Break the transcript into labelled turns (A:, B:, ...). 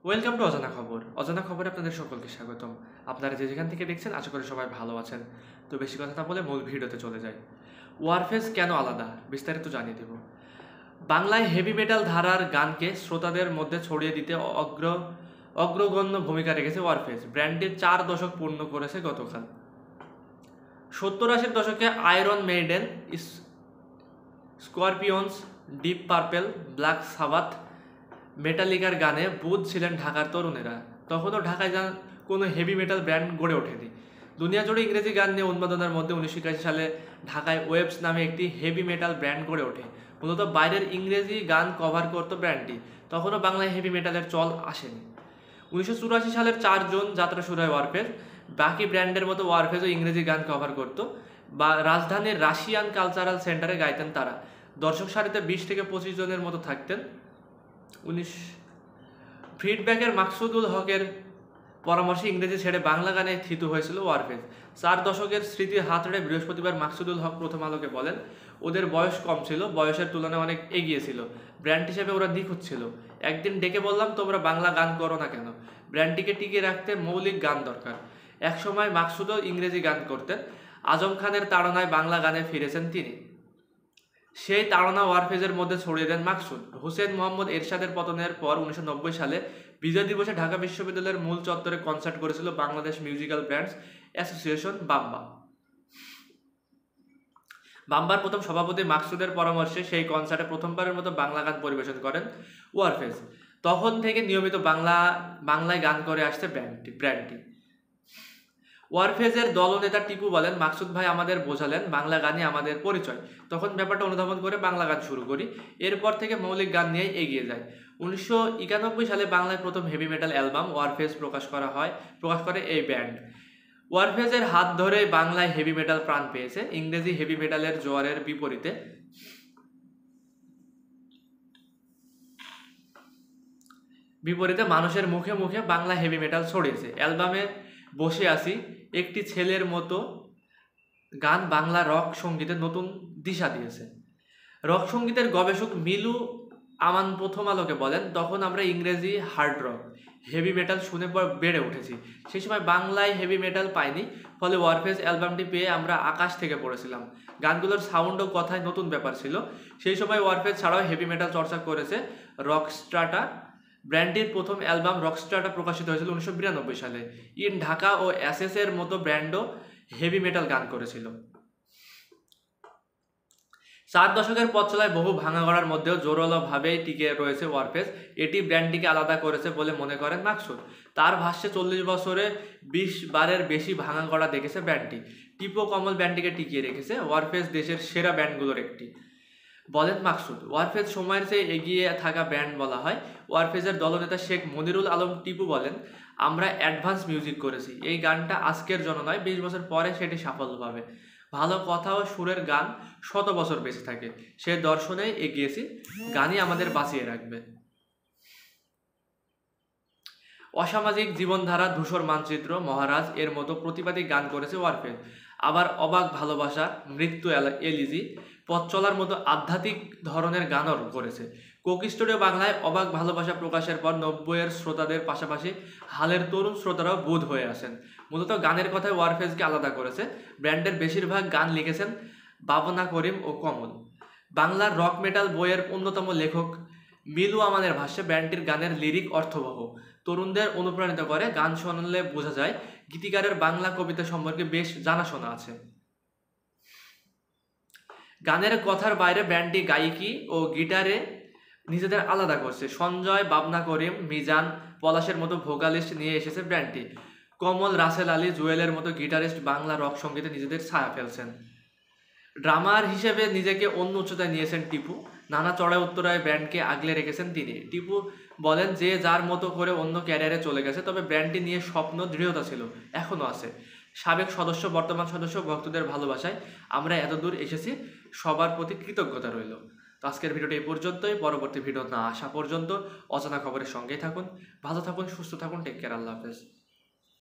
A: Welcome to অজানা খবর। অজানা খবরে আপনাদের সকলকে স্বাগতম। আপনারা যে যেখান থেকে দেখছেন আশা করি সবাই ভালো আছেন। তো বেশি কথা না বলে মূল ভিডিওতে চলে যাই। ওয়ারফেজ কেন আলাদা বিস্তারিত জানিয়ে দেব। বাংলায় হেভি মেটাল ধারার গানকে শ্রোতাদের মধ্যে ছড়িয়ে দিতে অগ্রগণ্য ভূমিকা রেখেছে ওয়ারফেজ। ব্র্যান্ডটি 4 দশক পূর্ণ করেছে গতকাল। 70-80 দশকে Iron Maiden, Scorpions, Deep Purple, Black Sabbath, মেটালিকার গানে বুঁদ ছিলেন ঢাকার তরুণেরা। তখনও ঢাকায় কোনো হেভি মেটাল ব্র্যান্ড গড়ে ওঠেনি। দুনিয়া জুড়ে ইংরেজি গান নিয়ে উন্মাদনার মধ্যে 1981 সালে ঢাকায় ওয়েবস নামে একটি হেভি মেটাল ব্র্যান্ড গড়ে ওঠে। মূলত বাইরের ইংরেজি গান কভার করত ব্র্যান্ডটি। তখনও বাংলায় হেভি মেটালের চল আসেনি। 1984 সালের 4 জুন যাত্রা শুরু হয় ওয়ারফেজ। বাকি ব্র্যান্ডের মতো ওয়ারফেজও ইংরেজি গান কভার করত। বা রাজধানীর রাশিয়ান কালচারাল সেন্টারে গাইতেন তারা। দর্শক সারিতে 20 থেকে 25 জনের মতো থাকতেন। ফিডব্যাকের মাকসুদুল হকের পরামর্শে ইংরেজি ছেড়ে বাংলা গানে থিতু হয়েছিল ওয়ারফেজ। 4 দশকের স্মৃতি হাতড়ে বৃহস্পতিবার মাকসুদুল হক প্রথম আলোকে বলেন, ওদের বয়স কম ছিল, বয়সের তুলনায় অনেক এগিয়ে ছিল। ব্র্যান্ড হিসেবে ওরা নিখুঁত ছিল। একদিন ডেকে বললাম, তোমরা বাংলা গান করো না কেন? ব্র্যান্ডটিকে টিকিয়ে রাখতে মৌলিক গান দরকার। একসময় মাকসুদও ইংরেজি গান করতেন। আজম খানের তাড়নায় বাংলা গানে ফিরেছেন তিনি। সেই তাড়না ওয়ারফেজের মধ্যে ছড়িয়ে দেন মাকসুদ। হুসেন মোহাম্মদ এরশাদের পতনের পর 1990 সালে বিজয় দিবসে ঢাকা বিশ্ববিদ্যালয়ের মূল চত্বরে কনসার্ট করেছিল বাংলাদেশ মিউজিক্যাল ব্র্যান্ডস অ্যাসোসিয়েশন বাম্বা। বাম্বার প্রথম সভাপতি মাকসুদের পরামর্শে সেই কনসার্টে প্রথমবারের মতো বাংলা গান পরিবেশন করেন ওয়ারফেজ। তখন থেকে নিয়মিত বাংলায় গান করে আসছে ব্র্যান্ডটি। ওয়ারফেজের দলনেতা টিপু বলেন, মাকসুদ ভাই আমাদের বোঝালেন বাংলা গানই আমাদের পরিচয়। তখন ব্যাপারটা অনুধাবন করে বাংলা গান শুরু করি। এরপর থেকে মৌলিক গান নিয়েই এগিয়ে যায়। 1991 সালে বাংলায় প্রথম হেভি মেটাল অ্যালবাম ওয়ারফেজ প্রকাশ করে এই ব্যান্ড। ওয়ারফেজের হাত ধরে বাংলায় হেভি মেটাল প্রাণ পেয়েছে। ইংরেজি হেভি মেটালের জোয়ারের বিপরীতে মানুষের মুখে মুখে বাংলা হেভি মেটাল ছড়িয়েছে। অ্যালবামে বসে আছি, একটি ছেলের মতো গান বাংলা রক সঙ্গীতে নতুন দিশা দিয়েছে। রক সঙ্গীতের গবেষক মিলু আমান প্রথম আলোকে বলেন, তখন আমরা ইংরেজি হার্ড রক, হেভি মেটাল শুনে বেড়ে উঠেছি। সেই সময় বাংলায় হেভি মেটাল পাইনি, ফলে ওয়ারফেজ অ্যালবামটি পেয়ে আমরা আকাশ থেকে পড়েছিলাম। গানগুলোর সাউন্ড ও কথায় নতুন ব্যাপার ছিল। সেই সময় ওয়ারফেজ ছাড়াও হেভি মেটাল চর্চা করেছে রকস্ট্রাটা। ব্র্যান্ডটির প্রথম অ্যালবাম রকস্টারটা প্রকাশিত হয়েছিল 1992 সালে। ইন ঢাকা ও এসএস এর মতো ব্র্যান্ডও হেভি মেটাল গান করেছিল। 4 দশকের পথ চলায় বহু ভাঙাগড়ার মধ্যেও জোরালোভাবেই টিকে রয়েছে ওয়ারফেজ। এটি ব্র্যান্ডটিকে আলাদা করেছে বলে মনে করেন মাকসুদ। তার ভাষ্যে 40 বছরে 20 বারের বেশি ভাঙাগড়া দেখেছে ব্র্যান্ডটি। টিপো কমল ব্র্যান্ডটিকে টিকিয়ে রেখেছে। ওয়ারফেজ দেশের সেরা ব্র্যান্ডগুলোর একটি বলেন মাকসুদ। ওয়ারফেজ সময়ের চেয়ে এগিয়ে থাকা ব্র্যান্ড বলা হয়। ওয়ারফেজের দলনেতা শেখ মনিরুল আলম টিপু বলেন, আমরা অ্যাডভান্স মিউজিক করেছি। এই গানটা আজকের জন্য নয়, 20 বছর পরে সেটি সাফল্য পাবে। ভালো কথা ও সুরের গান 100 বছর বেঁচে থাকে। সে দর্শনে এগিয়েছি, গানই আমাদের বাঁচিয়ে রাখবে। অসামাজিক জীবনধারা, ধূসর মানচিত্র, মহারাজ এর মতো প্রতিবাদী গান করেছে ওয়ারফেজ। আবার অবাক ভালোবাসা, মৃত্যু এলিজি, পথ চলার মতো আধ্যাত্মিক ধরনের গানও করেছে। কোকি স্টুডিও বাংলায় অবাক ভালোবাসা প্রকাশের পর 90-এর শ্রোতাদের পাশাপাশি হালের তরুণ শ্রোতারাও বোধ হয়ে আসেন। মূলত গানের কথায় ওয়ারফেজকে আলাদা করেছে। ব্র্যান্ডের বেশিরভাগ গান লিখেছেন বাবনা করিম ও কমল। বাংলার রক মেটাল বইয়ের অন্যতম লেখক মিলু আমানের ভাষ্যে ব্যান্ডটির গানের লিরিক অর্থবহ, তরুণদের অনুপ্রাণিত করে। গান শুনলে বোঝা যায় গীতিকারের বাংলা কবিতা সম্পর্কে বেশ জানাশোনা আছে। গানের কথার বাইরে ব্যান্ডটি গায়িকি ও গিটারে নিজেদের আলাদা করছে। সঞ্জয়, বাবনা করিম, মিজান, পলাশের মতো ভোকালিস্ট নিয়ে এসেছে ব্র্যান্ডটি। কমল, রাসেল আলী, জুয়েলের মতো গিটারিস্ট বাংলা রক সঙ্গীতে নিজেদের ছায়া ফেলছেন। ড্রামার হিসেবে নিজেকে অন্য উচ্চতায় নিয়েছেন টিপু। নানা চড়াই উত্তরায় ব্র্যান্ডকে আগলে রেখেছেন তিনি। টিপু বলেন, যে যার মতো করে অন্য ক্যারিয়ারে চলে গেছে, তবে ব্র্যান্ডটি নিয়ে স্বপ্ন, দৃঢ়তা ছিল, এখনও আছে। সাবেক সদস্য, বর্তমান সদস্য, ভক্তদের ভালোবাসায় আমরা এতদূর এসেছি, সবার প্রতি কৃতজ্ঞতা রইল। তো আজকের ভিডিওটি এই পর্যন্তই। পরবর্তী ভিডিও না আসা পর্যন্ত অজানা খবরের সঙ্গেই থাকুন। ভালো থাকুন, সুস্থ থাকুন, টেক কেয়ার, আল্লাহ হাফেজ।